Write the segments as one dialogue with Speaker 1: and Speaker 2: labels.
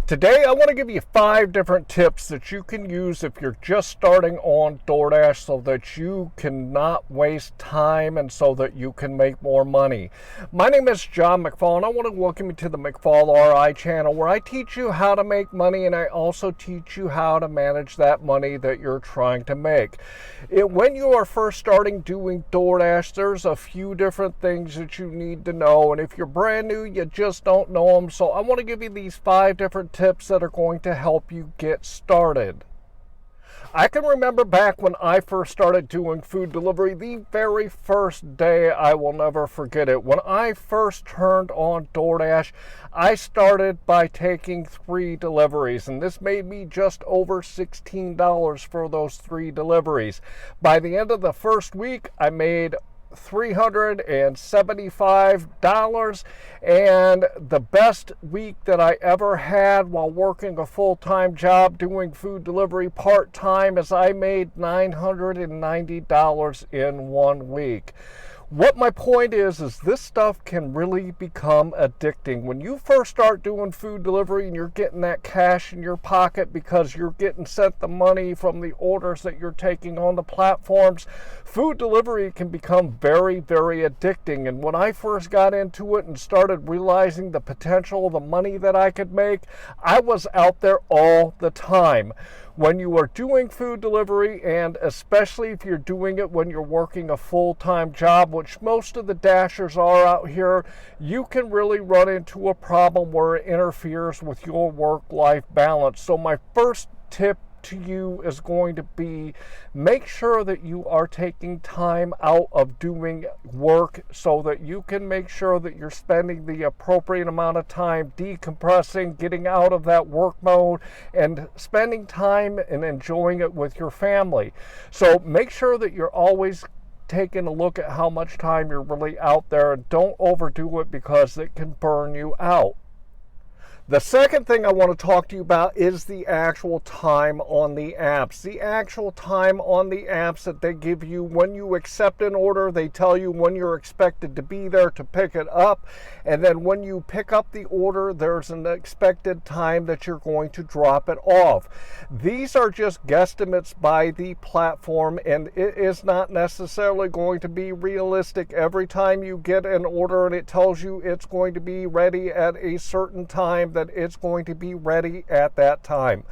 Speaker 1: Today, I want to give you 5 different tips that you can use if you're just starting on DoorDash so that you cannot waste time and so that you can make more money. My name is John McFall, and I want to welcome you to the McFallRI channel, where I teach you how to make money, and I also teach you how to manage that money that you're trying to make. When you are first starting doing DoorDash, there's a few different things that you need to know, and if you're brand new, you just don't know them. So I want to give you these 5 different tips that are going to help you get started. I can remember back when I first started doing food delivery, the very first day, I will never forget it. When I first turned on DoorDash, I started by taking 3 deliveries, and this made me just over $16 for those 3 deliveries. By the end of the first week, I made $375, and the best week that I ever had while working a full-time job doing food delivery part-time is I made $990 in 1 week. What my point is this stuff can really become addicting. When you first start doing food delivery and you're getting that cash in your pocket because you're getting sent the money from the orders that you're taking on the platforms, food delivery can become very, very addicting. And when I first got into it and started realizing the potential of the money that I could make, I was out there all the time. When you are doing food delivery, and especially if you're doing it when you're working a full-time job, which most of the dashers are out here, you can really run into a problem where it interferes with your work-life balance. So my first tip to you is going to be, make sure that you are taking time out of doing work so that you can make sure that you're spending the appropriate amount of time decompressing, getting out of that work mode, and spending time and enjoying it with your family. So make sure that you're always taking a look at how much time you're really out there, and don't overdo it because it can burn you out. The second thing I want to talk to you about is the actual time on the apps. The actual time on the apps that they give you when you accept an order. They tell you when you're expected to be there to pick it up. And then when you pick up the order, there's an expected time that you're going to drop it off. These are just guesstimates by the platform, and it is not necessarily going to be realistic. Every time you get an order and it tells you it's going to be ready at a certain time, that it's going to be ready at that time.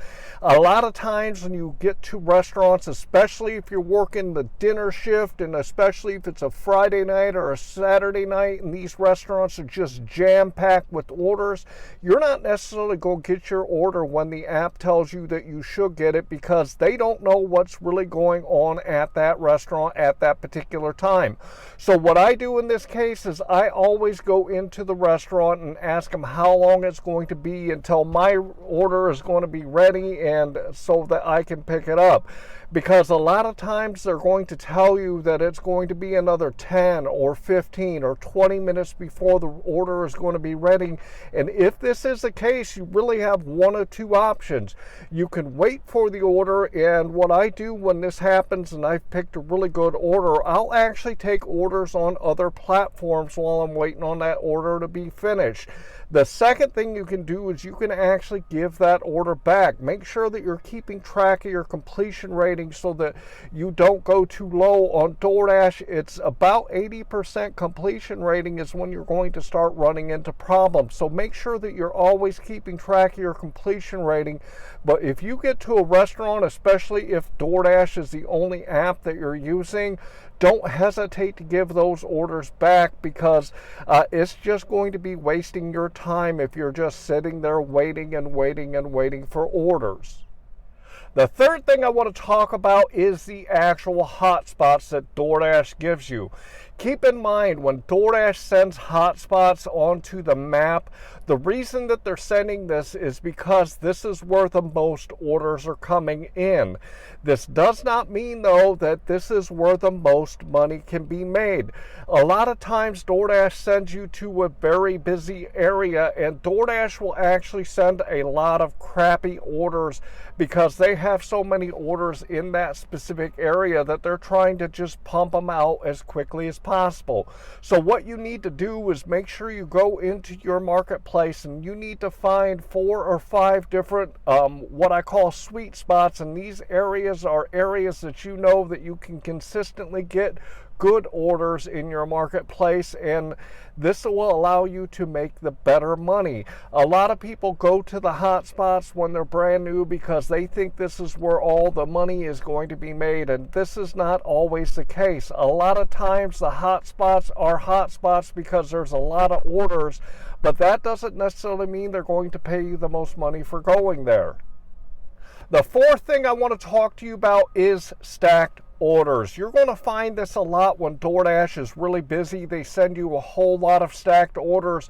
Speaker 1: A lot of times when you get to restaurants, especially if you're working the dinner shift, and especially if it's a Friday night or a Saturday night, and these restaurants are just jam-packed with orders, you're not necessarily going to get your order when the app tells you that you should get it, because they don't know what's really going on at that restaurant at that particular time. So what I do in this case is I always go into the restaurant and ask them how long it's going to be until my order is going to be ready, and so that I can pick it up. Because a lot of times they're going to tell you that it's going to be another 10 or 15 or 20 minutes before the order is going to be ready. And if this is the case, you really have one of 2 options. You can wait for the order, and what I do when this happens and I've picked a really good order, I'll actually take orders on other platforms while I'm waiting on that order to be finished. The second thing you can do is you can actually give that order back. Make sure that you're keeping track of your completion rating so that you don't go too low. On DoorDash, it's about 80% completion rating is when you're going to start running into problems. So make sure that you're always keeping track of your completion rating. But if you get to a restaurant, especially if DoorDash is the only app that you're using, don't hesitate to give those orders back, because it's just going to be wasting your time if you're just sitting there waiting and waiting and waiting for orders. The third thing I want to talk about is the actual hotspots that DoorDash gives you. Keep in mind, when DoorDash sends hotspots onto the map, the reason that they're sending this is because this is where the most orders are coming in. This does not mean, though, that this is where the most money can be made. A lot of times DoorDash sends you to a very busy area, and DoorDash will actually send a lot of crappy orders because they have so many orders in that specific area that they're trying to just pump them out as quickly as possible. So what you need to do is make sure you go into your marketplace and you need to find 4 or 5 different what I call sweet spots, and these areas are areas that you know that you can consistently get good orders in your marketplace, and this will allow you to make the better money. A lot of people go to the hot spots when they're brand new because they think this is where all the money is going to be made, and this is not always the case. A lot of times the hot spots are hot spots because there's a lot of orders, but that doesn't necessarily mean they're going to pay you the most money for going there. The fourth thing I want to talk to you about is stacked orders. You're going to find this a lot when DoorDash is really busy. They send you a whole lot of stacked orders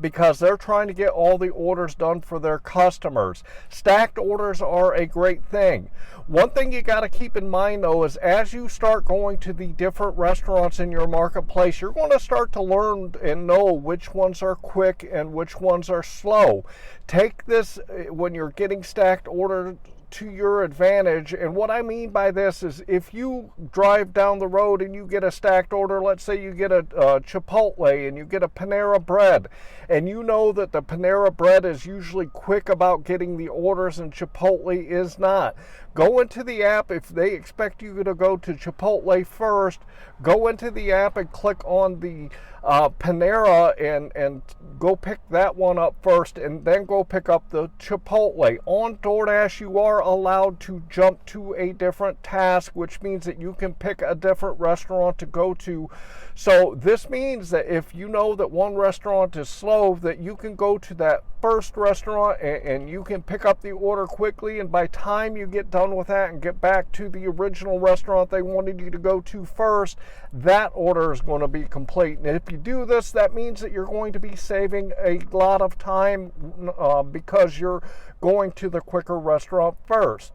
Speaker 1: because they're trying to get all the orders done for their customers. Stacked orders are a great thing. One thing you got to keep in mind though is as you start going to the different restaurants in your marketplace, you're going to start to learn and know which ones are quick and which ones are slow. Take this when you're getting stacked orders to your advantage, and what I mean by this is if you drive down the road and you get a stacked order, let's say you get a Chipotle and you get a Panera Bread, and you know that the Panera Bread is usually quick about getting the orders and Chipotle is not. Go into the app. If they expect you to go to Chipotle first, go into the app and click on the Panera and go pick that one up first, and then go pick up the Chipotle. On DoorDash, you are allowed to jump to a different task, which means that you can pick a different restaurant to go to. So this means that if you know that one restaurant is slow, that you can go to that first restaurant and you can pick up the order quickly, and by time you get done with that and get back to the original restaurant they wanted you to go to first, that order is going to be complete. And if you do this, that means that you're going to be saving a lot of time because you're going to the quicker restaurant first.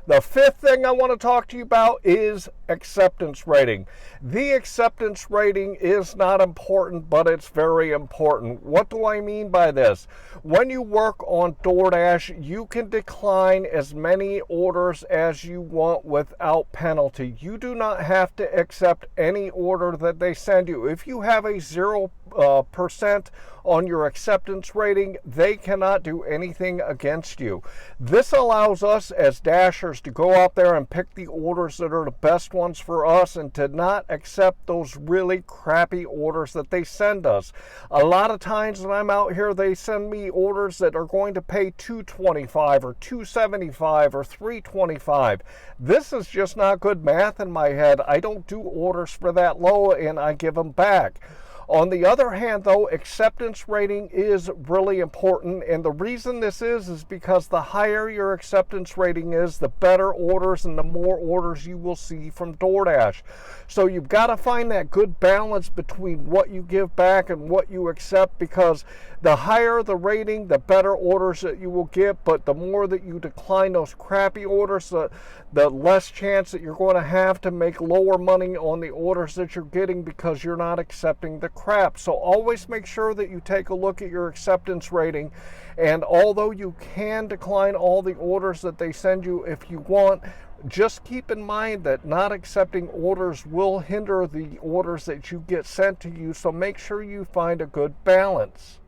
Speaker 1: The fifth thing I want to talk to you about is acceptance rating. The acceptance rating is not important, but it's very important. What do I mean by this? When you work on DoorDash, you can decline as many orders as you want without penalty. You do not have to accept any order that they send you. If you have a 0% on your acceptance rating, they cannot do anything against you. This allows us as Dashers to go out there and pick the orders that are the best ones for us and to not accept those really crappy orders that they send us. A lot of times when I'm out here, they send me orders that are going to pay $2.25 or $2.75 or $3.25. This is just not good math in my head. I don't do orders for that low, and I give them back. On the other hand, though, acceptance rating is really important, and the reason this is because the higher your acceptance rating is, the better orders and the more orders you will see from DoorDash. So you've got to find that good balance between what you give back and what you accept, because the higher the rating, the better orders that you will get, but the more that you decline those crappy orders, the less chance that you're going to have to make lower money on the orders that you're getting because you're not accepting the crap. So always make sure that you take a look at your acceptance rating, and although you can decline all the orders that they send you if you want, just keep in mind that not accepting orders will hinder the orders that you get sent to you, so make sure you find a good balance.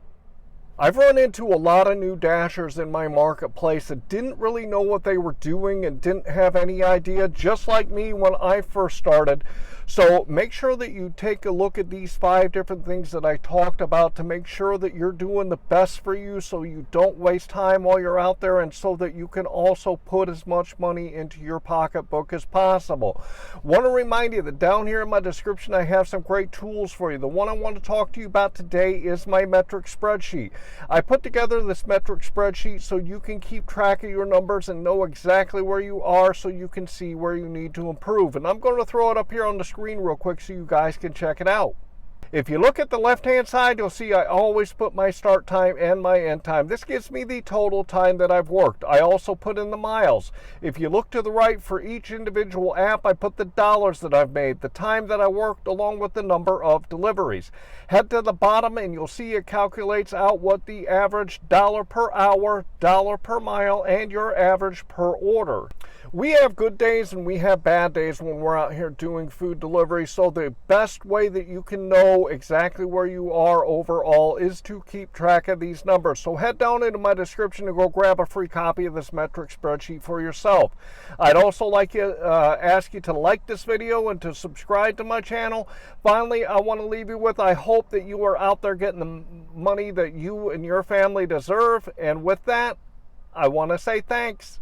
Speaker 1: I've run into a lot of new Dashers in my marketplace that didn't really know what they were doing and didn't have any idea, just like me when I first started. So make sure that you take a look at these 5 different things that I talked about to make sure that you're doing the best for you, so you don't waste time while you're out there, and so that you can also put as much money into your pocketbook as possible. Want to remind you that down here in my description I have some great tools for you. The one I want to talk to you about today is my metric spreadsheet. I put together this metric spreadsheet so you can keep track of your numbers and know exactly where you are, so you can see where you need to improve. And I'm going to throw it up here on the screen real quick so you guys can check it out. If you look at the left hand side, you'll see I always put my start time and my end time. This gives me the total time that I've worked. I also put in the miles. If you look to the right, for each individual app, I put the dollars that I've made, the time that I worked, along with the number of deliveries. Head to the bottom and you'll see it calculates out what the average dollar per hour, dollar per mile, and your average per order. We have good days and we have bad days when we're out here doing food delivery. So the best way that you can know exactly where you are overall is to keep track of these numbers. So head down into my description and go grab a free copy of this metric spreadsheet for yourself. I'd also like to ask you to like this video and to subscribe to my channel. Finally, I want to leave you with, I hope that you are out there getting the money that you and your family deserve. And with that, I want to say thanks.